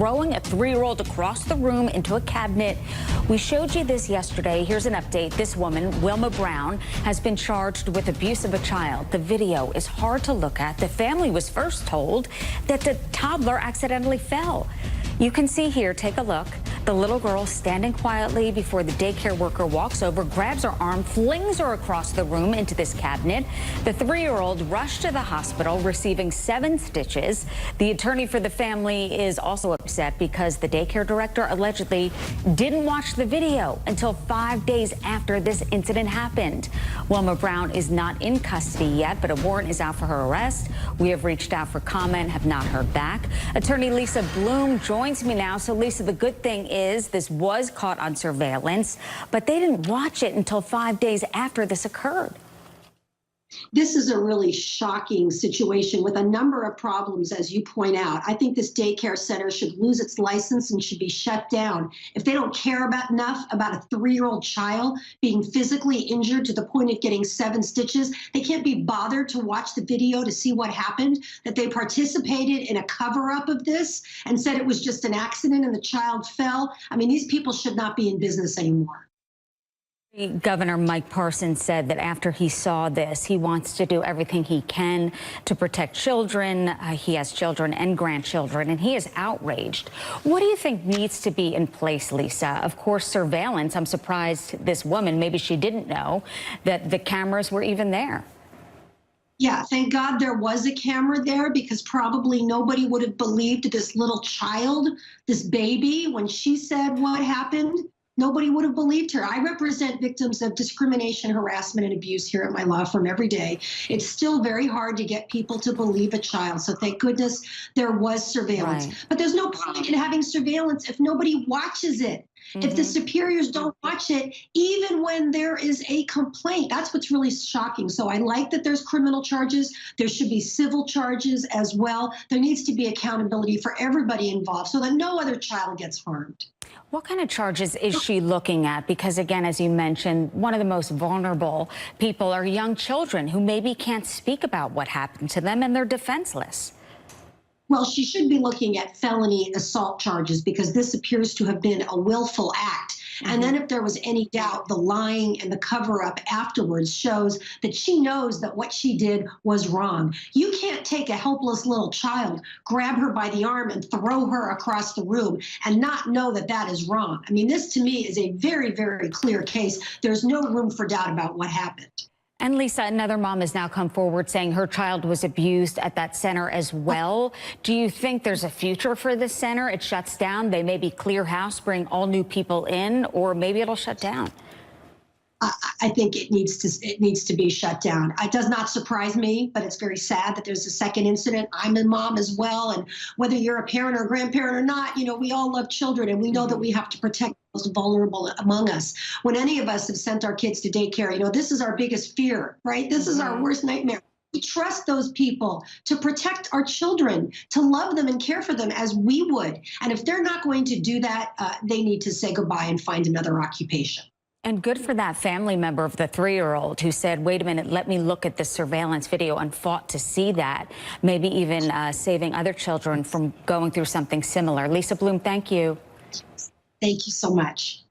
throwing a 3-year-old across the room into a cabinet. We showed you this yesterday. Here's an update. This woman, Wilma Brown, has been charged with abuse of a child. The video is hard to look at. The family was first told that the toddler accidentally fell. You can see here, take a look. The little girl standing quietly before the daycare worker walks over, grabs her arm, flings her across the room into this cabinet. The 3-year-old rushed to the hospital, receiving 7 stitches. The attorney for the family is also upset because the daycare director allegedly didn't watch the video until 5 days after this incident happened. Wilma Brown is not in custody yet, but a warrant is out for her arrest. We have reached out for comment, have not heard back. Attorney Lisa Bloom joins me now. So, Lisa, the good thing is this was caught on surveillance, but they didn't watch it until 5 days after this occurred. This is a really shocking situation with a number of problems, as you point out. I think this daycare center should lose its license and should be shut down. If they don't care enough about a 3-year-old child being physically injured to the point of getting 7 stitches, they can't be bothered to watch the video to see what happened, that they participated in a cover-up of this and said it was just an accident and the child fell. I mean, these people should not be in business anymore. Governor Mike Parson said that after he saw this, he wants to do everything he can to protect children. He has children and grandchildren, and he is outraged. What do you think needs to be in place, Lisa? Of course, surveillance. I'm surprised this woman, maybe she didn't know that the cameras were even there. Yeah, thank God there was a camera there, because probably nobody would have believed this little child, this baby, when she said what happened. Nobody would have believed her. I represent victims of discrimination, harassment, and abuse here at my law firm every day. It's still very hard to get people to believe a child. So thank goodness there was surveillance. Right. But there's no point in having surveillance if nobody watches it. If the superiors don't watch it, even when there is a complaint, that's what's really shocking. So I like that there's criminal charges. There should be civil charges as well. There needs to be accountability for everybody involved so that no other child gets harmed. What kind of charges is she looking at? Because, again, as you mentioned, one of the most vulnerable people are young children who maybe can't speak about what happened to them, and they're defenseless. Well, she should be looking at felony assault charges, because this appears to have been a willful act. And then if there was any doubt, the lying and the cover-up afterwards shows that she knows that what she did was wrong. You can't take a helpless little child, grab her by the arm and throw her across the room and not know that that is wrong. I mean, this to me is a very, very clear case. There's no room for doubt about what happened. And Lisa, another mom has now come forward saying her child was abused at that center as well. Do you think there's a future for this center? It shuts down, they maybe clear house, bring all new people in, or maybe it'll shut down? I think it needs to be shut down. It does not surprise me, but it's very sad that there's a second incident. I'm a mom as well, and whether you're a parent or a grandparent or not, you know, we all love children, and we know that we have to protect the most vulnerable among us. When any of us have sent our kids to daycare, you know, this is our biggest fear, right? This is our worst nightmare. We trust those people to protect our children, to love them and care for them as we would. And if they're not going to do that, they need to say goodbye and find another occupation. And good for that family member of the 3-year-old who said, wait a minute, let me look at this surveillance video, and fought to see that, maybe even saving other children from going through something similar. Lisa Bloom, thank you. Thank you so much.